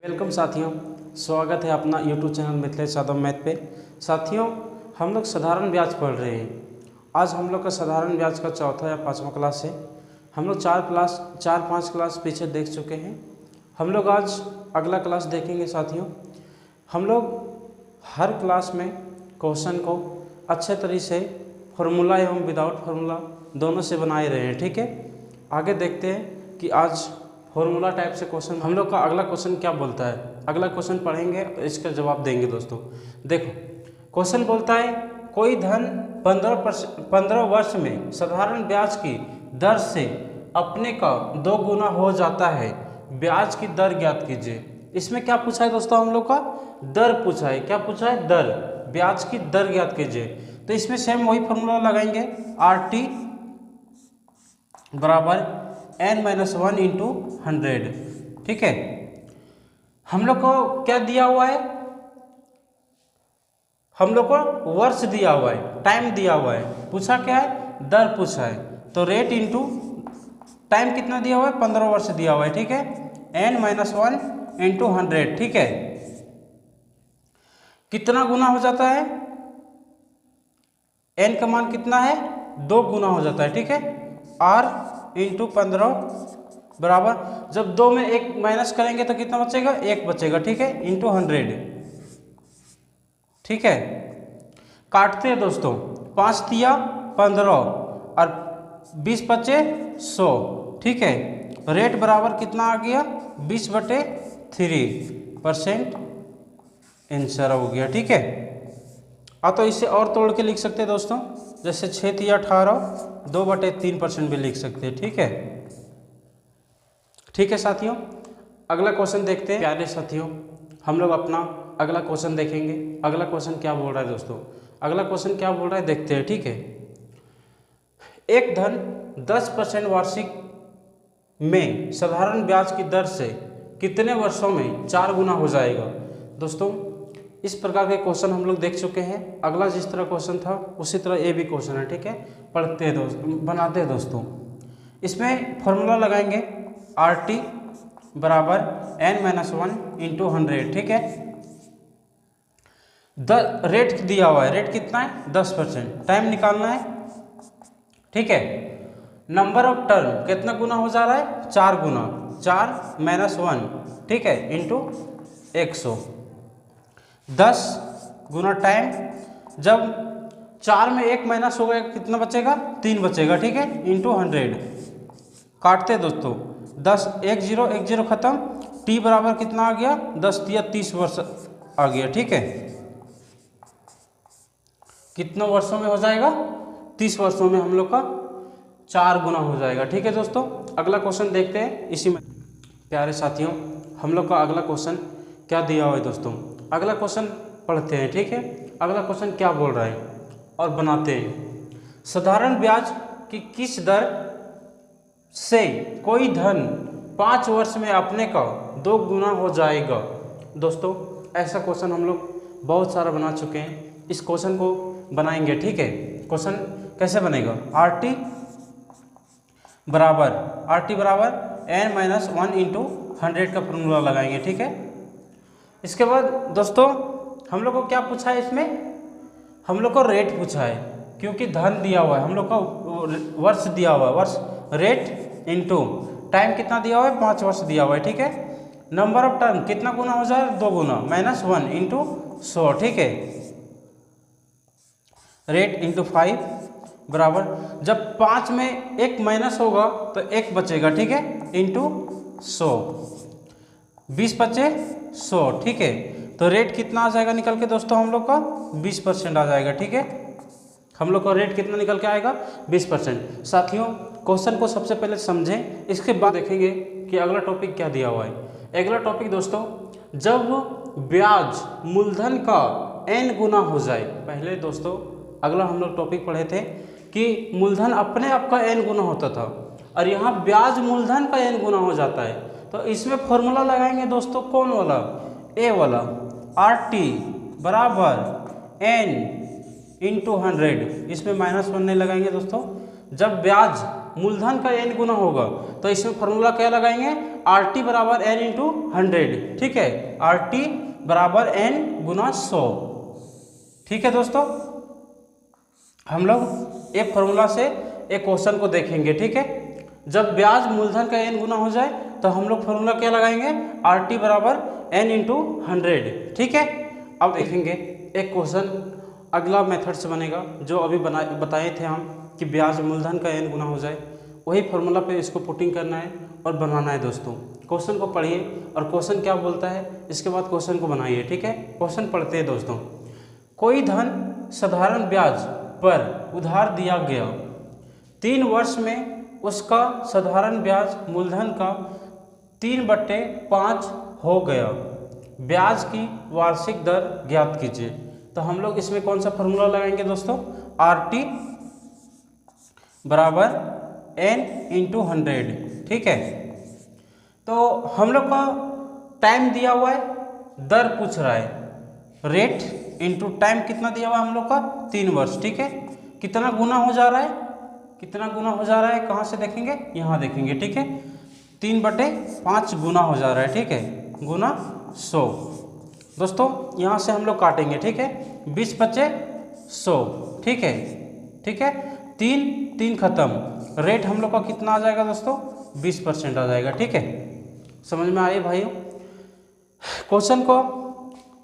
Welcome साथियों, स्वागत है अपना YouTube channel Mithilesh Yadav math पे। साथियों, हम लोग साधारण ब्याज पढ़ रहे हैं। आज हम लोग का साधारण ब्याज का चौथा या पाँचवा क्लास है। हम लोग चार पाँच क्लास पीछे देख चुके हैं। हम लोग आज अगला क्लास देखेंगे। साथियों, हम लोग हर क्लास में क्वेश्चन को अच्छे तरीके से फार्मूला एवं विदाउट फार्मूला दोनों से बनाए रहे हैं। ठीक है, आगे देखते हैं कि आज फॉर्मूला टाइप से क्वेश्चन हम लोग का अगला क्वेश्चन क्या बोलता है। अगला क्वेश्चन पढ़ेंगे, इसका जवाब देंगे। दोस्तों देखो, क्वेश्चन बोलता है कोई धन 15 वर्ष में साधारण ब्याज की दर से अपने का 2 गुना हो जाता है, ब्याज की दर ज्ञात कीजिए। इसमें क्या पूछा है दोस्तों, हम लोग का दर पूछा है। क्या पूछा है? दर, ब्याज की दर ज्ञात कीजिए। तो इसमें सेम वही फॉर्मूला लगाएंगे, RT बराबर n-1 इंटू 100। ठीक है, हम लोग को क्या दिया हुआ है? हम लोग को वर्ष दिया हुआ है, टाइम दिया हुआ है। पूछा क्या है? दर पूछा है। तो रेट इंटू टाइम कितना दिया हुआ है? 15 वर्ष दिया हुआ है। ठीक है, n-1 इंटू 100। ठीक है, कितना गुना हो जाता है? n का मान कितना है? 2 गुना हो जाता है। ठीक है, r इंटू 15 बराबर, जब 2 में 1 माइनस करेंगे तो कितना बचेगा? 1 बचेगा। ठीक है, इंटू 100। ठीक है, काटते हैं दोस्तों। 5 दिया 15 और 20 बचे 100। ठीक है, रेट बराबर कितना आ गया? 20/3% आंसर हो गया। ठीक है, तो इसे और तोड़ के लिख सकते हैं दोस्तों, जैसे 6 या 18 2/3% भी लिख सकते हैं। ठीक है, ठीक है साथियों, अगला क्वेश्चन देखते हैं। प्यारे साथियों, हम लोग अपना अगला क्वेश्चन देखेंगे। अगला क्वेश्चन क्या बोल रहा है दोस्तों? अगला क्वेश्चन क्या बोल रहा है देखते हैं। ठीक है, एक धन 10% वार्षिक में साधारण ब्याज की दर से कितने वर्षों में 4 गुना हो जाएगा? दोस्तों, इस प्रकार के क्वेश्चन हम लोग देख चुके हैं। अगला जिस तरह क्वेश्चन था उसी तरह ये भी क्वेश्चन है। ठीक है, पढ़ते हैं दोस्तों, बनाते हैं दोस्तों। इसमें फॉर्मूला लगाएंगे, RT बराबर n-1 इंटू 100। ठीक है, रेट दिया हुआ है, रेट कितना है? 10%। टाइम निकालना है। ठीक है, नंबर ऑफ टर्म कितना गुना हो जा रहा है? 4 गुना, 4-1। ठीक है, इंटू 100। 10 गुना टाइम, जब 4 में 1 माइनस हो गया कितना बचेगा? 3 बचेगा। ठीक है, इंटू 100। काटते दोस्तों, 10 1 0 1 0 खत्म। t बराबर कितना आ गया? 10 या 30 वर्ष आ गया। ठीक है, कितनों वर्षों में हो जाएगा? 30 वर्षों में हम लोग का 4 गुना हो जाएगा। ठीक है दोस्तों, अगला क्वेश्चन देखते हैं इसी में। प्यारे साथियों, हम लोग का अगला क्वेश्चन क्या दिया हुआ है दोस्तों? अगला क्वेश्चन पढ़ते हैं। ठीक है, अगला क्वेश्चन क्या बोल रहा है और बनाते हैं। साधारण ब्याज की किस दर से कोई धन 5 वर्ष में अपने का 2 गुना हो जाएगा? दोस्तों, ऐसा क्वेश्चन हम लोग बहुत सारा बना चुके हैं। इस क्वेश्चन को बनाएंगे। ठीक है, क्वेश्चन कैसे बनेगा? RT बराबर n-1 इंटू 100 का फॉर्मूला लगाएंगे। ठीक है, इसके बाद दोस्तों हम लोग को क्या पूछा है? इसमें हम लोग को रेट पूछा है, क्योंकि धन दिया हुआ है। हम लोग का वर्ष दिया हुआ है, वर्ष, रेट इंटू टाइम कितना दिया हुआ है? 5 वर्ष दिया हुआ है। ठीक है, नंबर ऑफ टर्म कितना गुना हो जाए? 2 गुना, -1 इंटू 100। ठीक है, रेट इंटू 5 बराबर, जब 5 में 1 माइनस होगा तो 1 बचेगा। ठीक है, इंटू 100। 20 बचे 100। ठीक है, तो रेट कितना आ जाएगा निकल के दोस्तों? हम लोग का 20% आ जाएगा। ठीक है, हम लोग का रेट कितना निकल के आएगा? 20%। साथियों, क्वेश्चन को सबसे पहले समझें, इसके बाद देखेंगे कि अगला टॉपिक क्या दिया हुआ है। अगला टॉपिक दोस्तों, जब ब्याज मूलधन का n गुना हो जाए। पहले दोस्तों अगला हम लोग टॉपिक पढ़े थे कि मूलधन अपने आप का n गुना होता था, और यहाँ ब्याज मूलधन का n गुना हो जाता है। तो इसमें फॉर्मूला लगाएंगे दोस्तों, कौन वाला? ए वाला, RT बराबर n इंटू 100। इसमें -1 नहीं लगाएंगे दोस्तों। जब ब्याज मूलधन का n गुना होगा तो इसमें फॉर्मूला क्या लगाएंगे, RT बराबर n इंटू 100, ठीक है, RT बराबर n गुना 100। ठीक है दोस्तों, हम लोग एक फॉर्मूला से एक क्वेश्चन को देखेंगे। ठीक है, जब ब्याज मूलधन का n गुना हो जाए तो हम लोग फॉर्मूला क्या लगाएंगे, RT बराबर n इंटू 100। ठीक है, अब देखेंगे एक क्वेश्चन अगला मेथड से बनेगा जो अभी बताए थे हम कि ब्याज मूलधन का n गुना हो जाए, वही फॉर्मूला पे इसको पुटिंग करना है और बनाना है। दोस्तों क्वेश्चन को पढ़िए और क्वेश्चन क्या बोलता है इसके बाद क्वेश्चन को बनाइए। ठीक है, क्वेश्चन पढ़ते हैं दोस्तों। कोई धन साधारण ब्याज पर उधार दिया गया, 3 वर्ष में उसका साधारण ब्याज मूलधन का 3/5 हो गया, ब्याज की वार्षिक दर ज्ञात कीजिए। तो हम लोग इसमें कौन सा फॉर्मूला लगाएंगे दोस्तों, RT बराबर n इंटू 100। ठीक है, तो हम लोग का टाइम दिया हुआ है, दर पूछ रहा है, रेट इंटू टाइम कितना दिया हुआ है हम लोग का, 3 वर्ष। ठीक है, कितना गुना हो जा रहा है, कितना गुना हो जा रहा है, कहाँ से देखेंगे, यहाँ देखेंगे। ठीक है, 3/5 गुना हो जा रहा है। ठीक है, गुना 100। दोस्तों यहाँ से हम लोग काटेंगे। ठीक है, 20 बचे 100। ठीक है, ठीक है, 3 खत्म, रेट हम लोग का कितना आ जाएगा दोस्तों, 20% आ जाएगा। ठीक है, समझ में आए भाइयों। क्वेश्चन को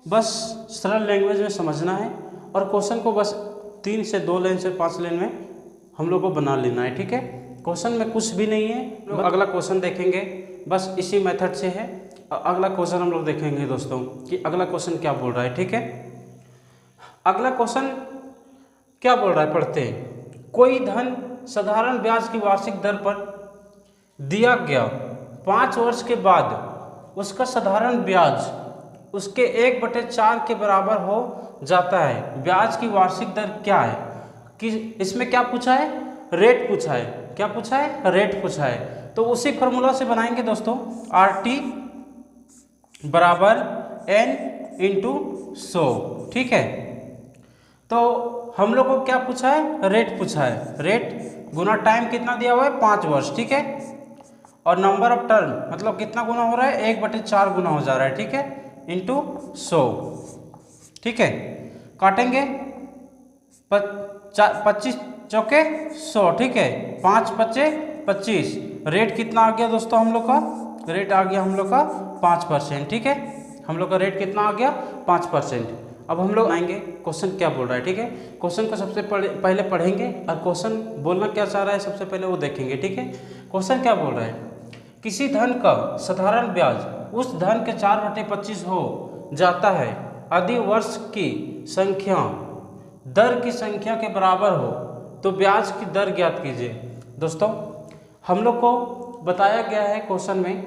बस सरल लैंग्वेज में समझना है और क्वेश्चन को बस 3 से 2 लाइन से 5 लाइन में हम लोग को बना लेना है। ठीक है, क्वेश्चन में कुछ भी नहीं है। लोग अगला क्वेश्चन देखेंगे, बस इसी मेथड से है। अगला क्वेश्चन हम लोग देखेंगे दोस्तों कि अगला क्वेश्चन क्या बोल रहा है। ठीक है, अगला क्वेश्चन क्या बोल रहा है, पढ़ते हैं। कोई धन साधारण ब्याज की वार्षिक दर पर दिया गया, 5 वर्ष के बाद उसका साधारण ब्याज उसके 1/4 के बराबर हो जाता है, ब्याज की वार्षिक दर क्या है। कि इसमें क्या पूछा है, रेट पूछा है। क्या पूछा है, रेट पूछा है। तो उसी फॉर्मूला से बनाएंगे दोस्तों, RT बराबर n इंटू 100। ठीक है, तो हम लोग को क्या पूछा है, रेट पूछा है। रेट गुना टाइम कितना दिया हुआ है, 5 वर्ष। ठीक है, और नंबर ऑफ टर्म मतलब कितना गुना हो रहा है, 1/4 गुना हो जा रहा है। ठीक है, इंटू 100। ठीक है, काटेंगे, 25 चौके 100। ठीक है, 5 बचे 25, रेट कितना आ गया दोस्तों हम लोग का, रेट आ गया हम लोग का 5%। ठीक है, हम लोग का रेट कितना आ गया, 5%। अब हम लोग आएंगे क्वेश्चन क्या बोल रहा है। ठीक है, क्वेश्चन को सबसे पहले पढ़ेंगे और क्वेश्चन बोलना क्या चाह रहा है सबसे पहले वो देखेंगे। ठीक है, क्वेश्चन क्या बोल रहा है, किसी धन का साधारण ब्याज उस धन के 4/25 हो जाता है यदि वर्ष की संख्या दर की संख्या के बराबर हो तो ब्याज की दर ज्ञात कीजिए। दोस्तों हम लोग को बताया गया है क्वेश्चन में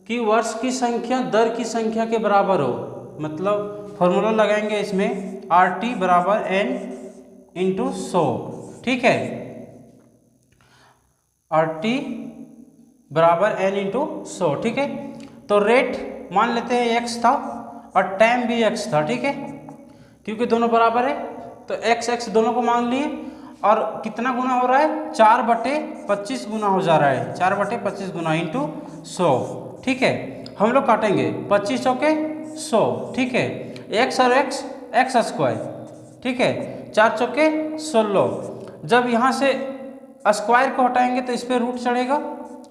कि वर्ष की संख्या दर की संख्या के बराबर हो, मतलब फॉर्मूला लगाएंगे इसमें, RT बराबर n इंटू 100। ठीक है, RT बराबर n इंटू 100। ठीक है, तो रेट मान लेते हैं x था और टाइम भी x था। ठीक है, क्योंकि दोनों बराबर है तो x दोनों को मान लिए और कितना गुना हो रहा है, 4/25 गुना हो जा रहा है, 4/25 गुना इंटू 100। ठीक है, हम लोग काटेंगे, 25 चौके 100। ठीक है, x और x स्क्वायर। ठीक है, 4 चौके 16। जब यहाँ से स्क्वायर को हटाएंगे तो इस पर रूट चढ़ेगा।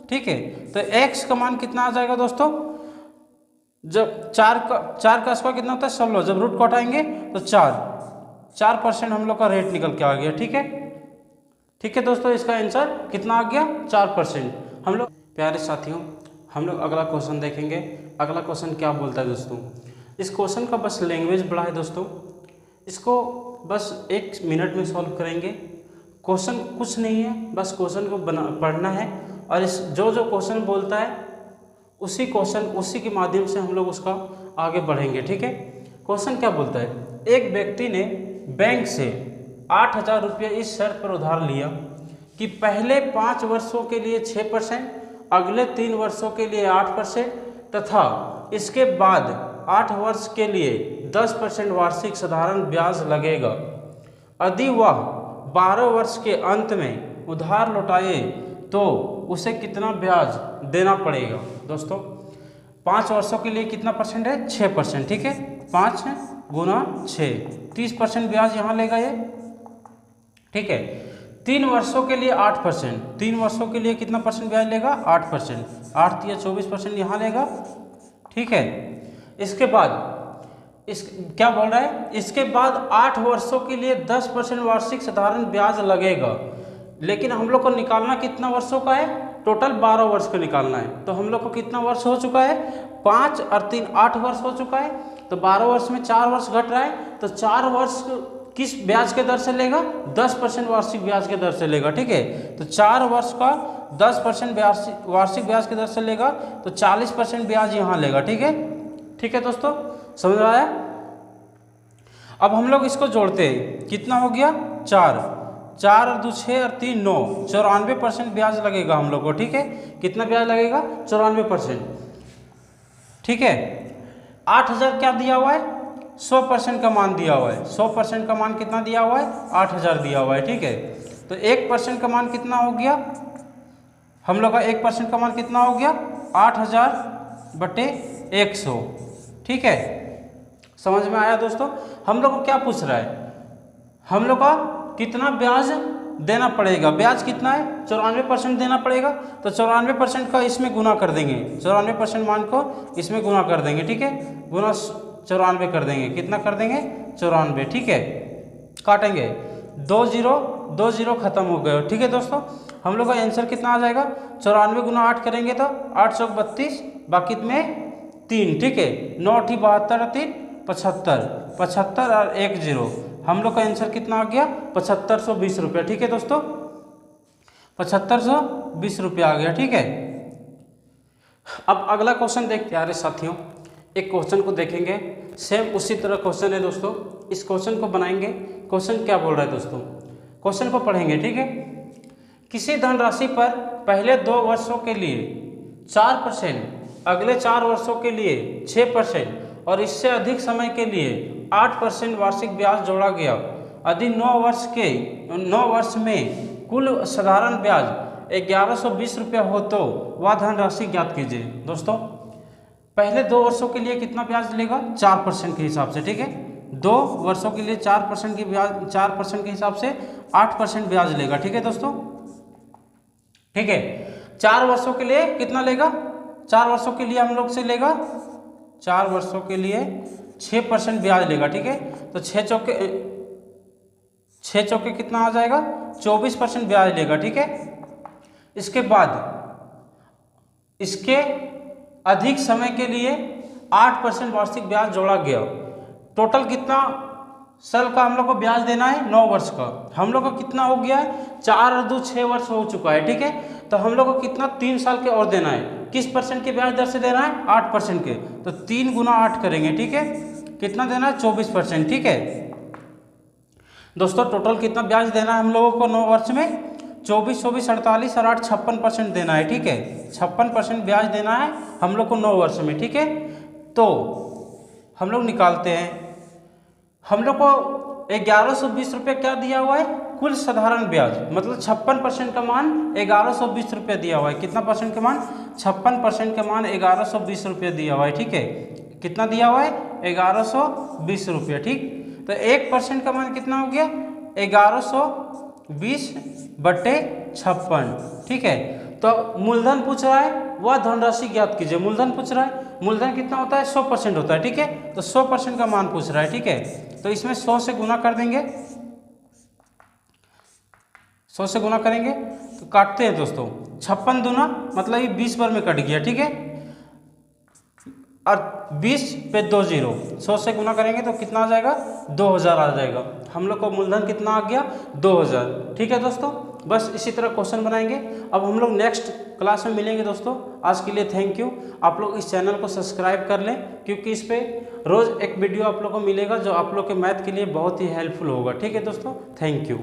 ठीक है, तो x का मान कितना आ जाएगा दोस्तों, जब 4 का स्क्वायर कितना होता है 16, जब रूट को हटाएंगे तो 4% हम लोग का रेट निकल के आ गया। ठीक है, ठीक है दोस्तों, इसका आंसर कितना आ गया, 4%। हम लोग प्यारे साथियों, हम लोग अगला क्वेश्चन देखेंगे। अगला क्वेश्चन क्या बोलता है दोस्तों, इस क्वेश्चन का बस लैंग्वेज बड़ा है दोस्तों, इसको बस 1 मिनट में सॉल्व करेंगे। क्वेश्चन कुछ नहीं है, बस क्वेश्चन को पढ़ना है और इस जो क्वेश्चन बोलता है उसी के माध्यम से हम लोग उसका आगे बढ़ेंगे। ठीक है, क्वेश्चन क्या बोलता है, एक व्यक्ति ने बैंक से 8,000 रुपये इस शर्त पर उधार लिया कि पहले 5 वर्षों के लिए 6%, अगले 3 वर्षों के लिए 8% तथा इसके बाद 8 वर्ष के लिए 10% वार्षिक साधारण ब्याज लगेगा। यदि वह 12 वर्ष के अंत में उधार लौटाए तो उसे कितना ब्याज देना पड़ेगा दोस्तों। 5 वर्षों के लिए कितना परसेंट है, 6%, ठीक है। 5 गुना 6, 30% ब्याज यहाँ लेगा ये, ठीक है। 3 वर्षों के लिए 8%, 3 वर्षों के लिए कितना परसेंट ब्याज लेगा, 8%, 8 या 24% यहाँ लेगा, ठीक है। इसके बाद इस क्या बोल रहा है, इसके बाद 8 वर्षों के लिए 10% वार्षिक साधारण ब्याज लगेगा। लेकिन हम लोग को निकालना कितना वर्षों का है, टोटल 12 वर्ष का निकालना है। तो हम लोग को कितना वर्ष हो चुका है, 5 और 3 8 वर्ष हो चुका है। तो 12 वर्ष में 4 वर्ष घट रहा है, तो 4 वर्ष किस ब्याज के दर से लेगा, 10% वार्षिक ब्याज के दर से लेगा, ठीक है। तो 4 वर्ष का 10% वार्षिक ब्याज के दर से लेगा, तो 40% ब्याज यहाँ लेगा, ठीक है। ठीक है दोस्तों, समझ में आया। अब हम लोग इसको जोड़ते हैं, कितना हो गया, 4 और 2 6 और 3 9, 94% ब्याज लगेगा हम लोग को, ठीक है। कितना ब्याज लगेगा, 94%, ठीक है। 8000 क्या दिया हुआ है, 100% का मान दिया हुआ है। 100% का मान कितना दिया हुआ है, 8000 दिया हुआ है, ठीक है। तो 1% का मान कितना हो गया, हम लोग का 1% का मान कितना हो गया, 8000/100, ठीक है। समझ में आया दोस्तों। हम लोग को क्या पूछ रहा है, हम लोग का कितना ब्याज देना पड़ेगा, ब्याज कितना है, 94% देना पड़ेगा। तो 94% का इसमें गुना कर देंगे, 94% मान को इसमें गुना कर देंगे, ठीक है। गुना 94 कर देंगे, कितना कर देंगे, 94, ठीक है। काटेंगे, 2 0 खत्म हो गए, ठीक है दोस्तों। हम लोग का आंसर कितना आ जाएगा, 94 गुना 8 करेंगे तो 8 चौक 32, बाकी में 3, ठीक है। 9 8 72 और 3 75, 75 और 1 0, हम लोग का आंसर कितना आ गया, 7520 रुपया, ठीक है दोस्तों। 7520 रुपया आ गया, ठीक है। अब अगला क्वेश्चन देखते हैं प्यारे साथियों। एक क्वेश्चन को देखेंगे, सेम उसी तरह क्वेश्चन है दोस्तों। इस क्वेश्चन को बनाएंगे। क्वेश्चन क्या बोल रहा है दोस्तों, क्वेश्चन को पढ़ेंगे, ठीक है। किसी धनराशि पर पहले 2 वर्षों के लिए 4%, अगले 4 वर्षों के लिए 6% और इससे अधिक समय के लिए 8% वार्षिक ब्याज जोड़ा गया। यदि 9 वर्ष में कुल साधारण ब्याज 1120 रुपया हो तो वह धनराशि ज्ञात कीजिए। दोस्तों पहले 2 वर्षों के लिए कितना ब्याज लेगा, 4% के हिसाब से, ठीक है। 2 वर्षों के लिए 4% की ब्याज, 4% के हिसाब से 8% ब्याज लेगा, ठीक है दोस्तों, ठीक है। 4 वर्षों के लिए कितना लेगा, 4 वर्षों के लिए हम लोग से लेगा, 4 वर्षों के लिए 6% ब्याज लेगा, ठीक है। तो 6 चौके कितना आ जाएगा, 24% ब्याज लेगा, ठीक है। इसके बाद इसके अधिक समय के लिए 8% वार्षिक ब्याज जोड़ा गया। टोटल कितना साल का हम लोग को ब्याज देना है, 9 वर्ष का। हम लोग का कितना हो गया है, 4 और 2 6 वर्ष हो चुका है, ठीक है। तो हम लोग को कितना 3 साल के और देना है। किस परसेंट के ब्याज दर से देना है, 8% के। तो 3 गुना 8 करेंगे, ठीक है। कितना देना है, 24%, ठीक है दोस्तों। टोटल कितना ब्याज देना है हम लोगों को 9 वर्ष में, 24 24 48 और 8 56% देना है, ठीक है। 56% ब्याज देना है हम लोग को 9 वर्ष में, ठीक है। तो हम लोग निकालते हैं, हम लोग को 1120 रुपये क्या दिया हुआ है, कुल साधारण ब्याज, मतलब 56% का मान 1120 रुपये दिया हुआ है। कितना परसेंट का मान, 56% का मान 1120 रुपये दिया हुआ है, ठीक है। कितना दिया हुआ है, 1120 रुपये, ठीक। तो 1% का मान कितना हो गया, 1120/56, ठीक है। तो मूलधन पूछ रहा है, वह धनराशि ज्ञात कीजिए। मूलधन पूछ रहा है, मूलधन कितना होता है, 100% होता है, ठीक है। तो 100% का मान पूछ रहा है, ठीक है। तो इसमें 100 से गुना कर देंगे, 100 से गुना करेंगे तो काटते हैं दोस्तों, 56 दूना मतलब ये 20 बार में कट गया, ठीक है। और 20 पे 2 0, 100 से गुना करेंगे तो कितना आ जाएगा, 2000 आ जाएगा। हम लोग को मूलधन कितना आ गया, 2000, ठीक है दोस्तों। बस इसी तरह क्वेश्चन बनाएंगे। अब हम लोग नेक्स्ट क्लास में मिलेंगे दोस्तों। आज के लिए थैंक यू। आप लोग इस चैनल को सब्सक्राइब कर लें, क्योंकि इस पर रोज़ एक वीडियो आप लोग को मिलेगा जो आप लोग के मैथ के लिए बहुत ही हेल्पफुल होगा, ठीक है दोस्तों। Thank you.